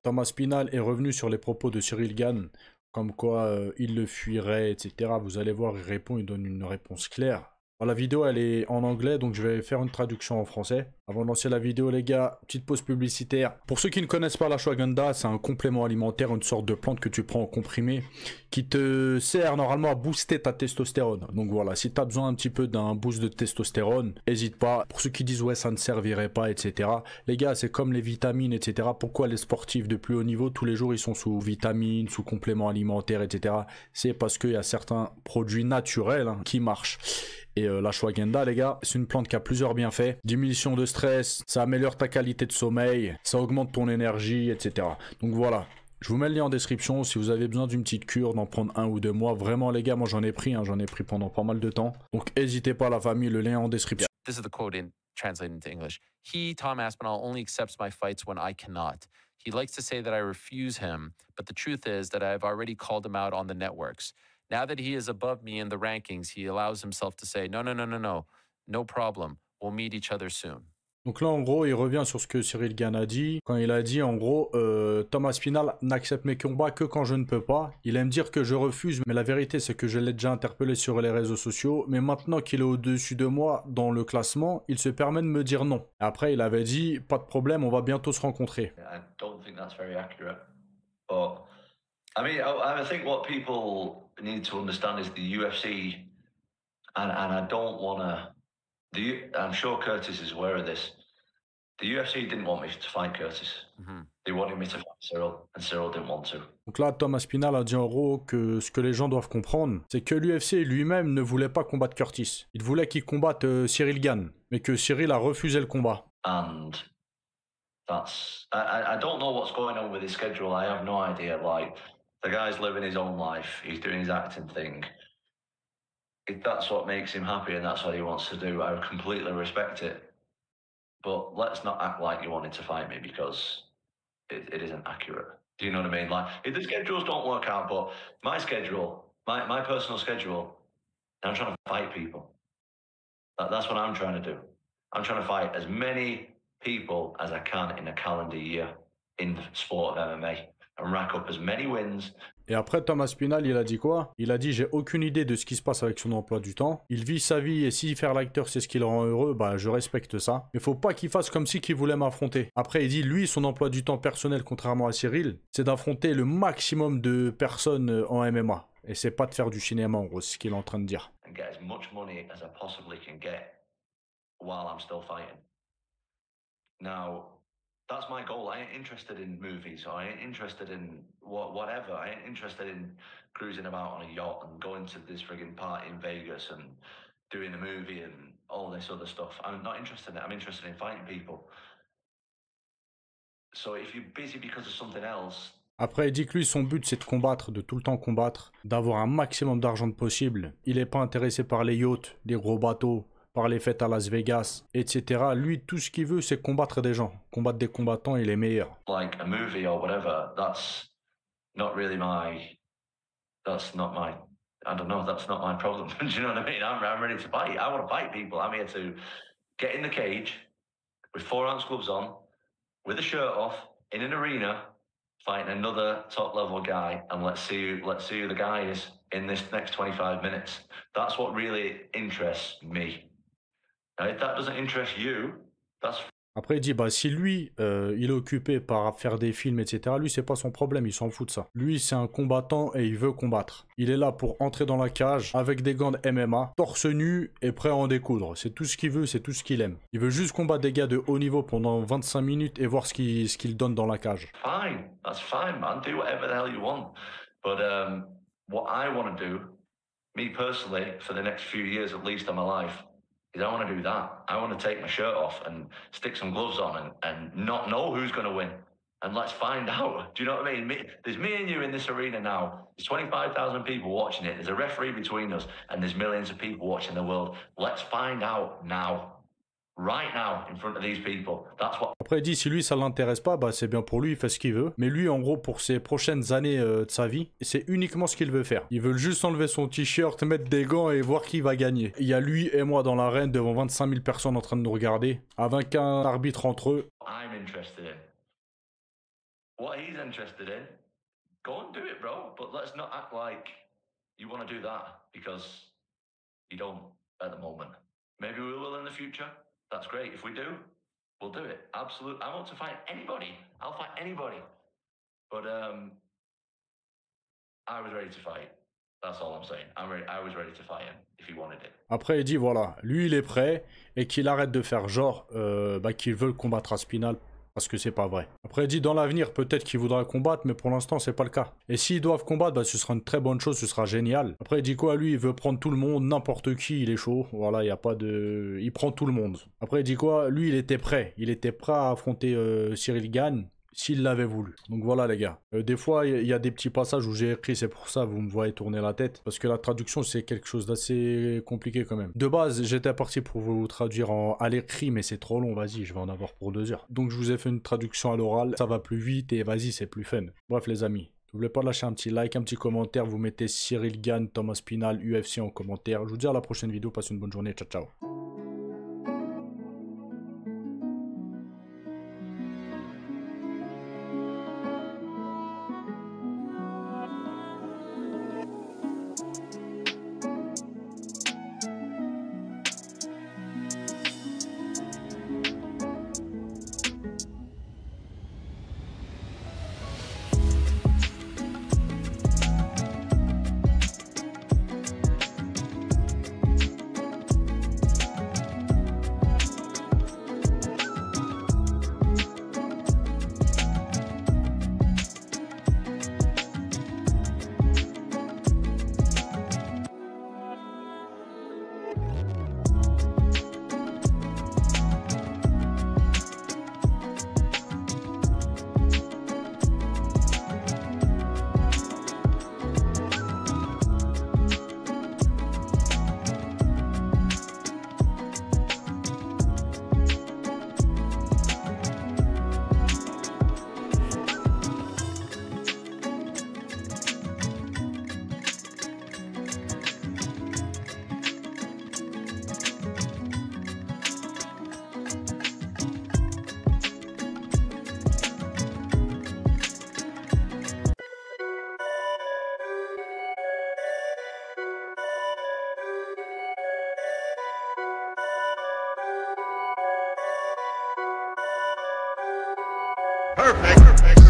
Thomas Spinal est revenu sur les propos de Cyril Gane, comme quoi il le fuirait, etc. Vous allez voir, il répond, il donne une réponse claire. Bon, la vidéo, elle est en anglais, donc je vais faire une traduction en français. Avant de lancer la vidéo, les gars, petite pause publicitaire. Pour ceux qui ne connaissent pas l'ashwagandha, c'est un complément alimentaire, une sorte de plante que tu prends en comprimé, qui te sert normalement à booster ta testostérone. Donc voilà, si tu as besoin un petit peu d'un boost de testostérone, n'hésite pas. Pour ceux qui disent ouais, ça ne servirait pas, etc. Les gars, c'est comme les vitamines, etc. Pourquoi les sportifs de plus haut niveau, tous les jours, ils sont sous vitamines, sous compléments alimentaires, etc. C'est parce qu'il y a certains produits naturels qui marchent. Et l'ashwagandha, les gars, c'est une plante qui a plusieurs bienfaits. Diminution de stress, ça améliore ta qualité de sommeil, ça augmente ton énergie, etc. Donc voilà, je vous mets le lien en description si vous avez besoin d'une petite cure, d'en prendre 1 ou 2 mois. Vraiment, les gars, moi j'en ai pris pendant pas mal de temps. Donc n'hésitez pas, la famille, le lien en description. This is the quote translated into English. He, Tom Aspinall, only accepts my fights when I cannot. He likes to say that I refuse him, but the truth is that I've already called him out on the networks. Now that he is above me in the rankings, he allows himself to say, no problem. We'll meet each other soon. Donc là, en gros, il revient sur ce que Cyril Gane a dit. Quand il a dit, en gros, Thomas Spinal n'accepte mes combats que quand je ne peux pas. Il aime dire que je refuse, mais la vérité, c'est que je l'ai déjà interpellé sur les réseaux sociaux. Mais maintenant qu'il est au-dessus de moi dans le classement, il se permet de me dire non. Après, il avait dit, pas de problème, on va bientôt se rencontrer. I don't think that's very accurate. But, I mean, I think what people need to understand is the UFC, and I don't want to... I'm sure Curtis is aware of this. The UFC didn't want me to fight Curtis. They wanted me to fight Cyril, and Cyril didn't want to. Donc là, Thomas Spinal a dit en gros que ce que les gens doivent comprendre, c'est que l'UFC lui-même ne voulait pas combattre Curtis. Il voulait qu'il combatte Cyril Gane, mais que Cyril a refusé le combat. And that's... I don't know what's going on with his schedule. I have no idea. Like, the guy's living his own life. He's doing his acting thing. If that's what makes him happy and that's what he wants to do, I completely respect it. But let's not act like you wanted to fight me, because it isn't accurate. Do you know what I mean? Like, if the schedules don't work out, but my schedule, my personal schedule, I'm trying to fight people. That's what I'm trying to do. I'm trying to fight as many people as I can in a calendar year in the sport of MMA and rack up as many wins. Et après, Thomas Spinal, il a dit quoi? Il a dit, j'ai aucune idée de ce qui se passe avec son emploi du temps. Il vit sa vie et si faire l'acteur, c'est ce qui le rend heureux, bah je respecte ça. Mais faut pas qu'il fasse comme si qu'il voulait m'affronter. Après, il dit, lui, son emploi du temps personnel, contrairement à Cyril, c'est d'affronter le maximum de personnes en MMA. Et c'est pas de faire du cinéma, en gros, c'est ce qu'il est en train de dire. And get as much money as I possibly can get while I'm still fighting. Now, that's my goal. I ain't interested in movies, or I ain't interested in whatever. I ain't interested in cruising about on a yacht and going to this friggin' party in Vegas and doing a movie and all this other stuff. I'm not interested in it. I'm interested in fighting people. So if you're busy because of something else... Après, il dit que lui, son but, c'est de combattre, de tout le temps combattre, d'avoir un maximum d'argent possible. Il n'est pas intéressé par les yachts, les gros bateaux, par les fêtes à Las Vegas, etc. Lui, tout ce qu'il veut, c'est combattre des gens. Combattre des combattants, il est meilleur. Like a movie or whatever, that's not really my... That's not my... I don't know, that's not my problem. Do you know what I mean? I'm ready to fight. I want to fight people. I'm here to get in the cage with 4-ounce gloves on, with a shirt off, in an arena, fighting another top-level guy, and let's see who the guy is in this next 25 minutes. That's what really interests me. Now, if that doesn't interest you, that's... Après, il dit, bah, si lui, il est occupé par faire des films, etc., lui, c'est pas son problème, il s'en fout de ça. Lui, c'est un combattant et il veut combattre. Il est là pour entrer dans la cage avec des gants de MMA, torse nu et prêt à en découdre. C'est tout ce qu'il veut, c'est tout ce qu'il aime. Il veut juste combattre des gars de haut niveau pendant 25 minutes et voir ce qu'il donne dans la cage. Fine, that's fine, man. Do whatever the hell you want. But what I want to do, me personally, for the next few years at least of my life, is I want to do that. I want to take my shirt off and stick some gloves on and not know who's going to win. And let's find out. Do you know what I mean? There's me and you in this arena now. There's 25,000 people watching it. There's a referee between us and there's millions of people watching the world. Let's find out now. Right now, in front of these people. That's what... Après, il dit, si lui, ça l'intéresse pas, bah, c'est bien pour lui, il fait ce qu'il veut. Mais lui, en gros, pour ses prochaines années de sa vie, c'est uniquement ce qu'il veut faire. Il veut juste enlever son t-shirt, mettre des gants et voir qui va gagner. Il y a lui et moi dans l'arène devant 25 000 personnes en train de nous regarder, avec un arbitre entre eux. I'm interested in. what he's interested in, go and do it, bro. But let's not act like you want to do that because you don't at the moment. Maybe we will in the future. That's great. If we do, we'll do it. Absolutely. I want to fight anybody. I'll fight anybody. But I was ready to fight. That's all I'm saying. I was ready to fight him if he wanted it. Après, il dit voilà, lui il est prêt et qu'il arrête de faire genre qu'il veut combattre Aspinal parce que c'est pas vrai. Après, il dit dans l'avenir peut-être qu'il voudra combattre, mais pour l'instant c'est pas le cas. Et s'ils doivent combattre, ce sera une très bonne chose, ce sera génial. Après, il dit quoi lui, il veut prendre tout le monde, n'importe qui, il est chaud. Voilà, il y a pas de, il prend tout le monde. Après, il dit quoi, lui il était prêt à affronter Cyril Gane. S'il l'avait voulu. Donc voilà les gars. Des fois il y a des petits passages où j'ai écrit, c'est pour ça vous me voyez tourner la tête. Parce que la traduction c'est quelque chose d'assez compliqué quand même. De base j'étais parti pour vous traduire à l'écrit mais c'est trop long, vas-y je vais en avoir pour 2 heures. Donc je vous ai fait une traduction à l'oral, ça va plus vite et vas-y c'est plus fun. Bref les amis. N'oubliez pas de lâcher un petit like, un petit commentaire, vous mettez Cyril Gane, Thomas Aspinall, UFC en commentaire. Je vous dis à la prochaine vidéo, passez une bonne journée, ciao ciao. Perfect.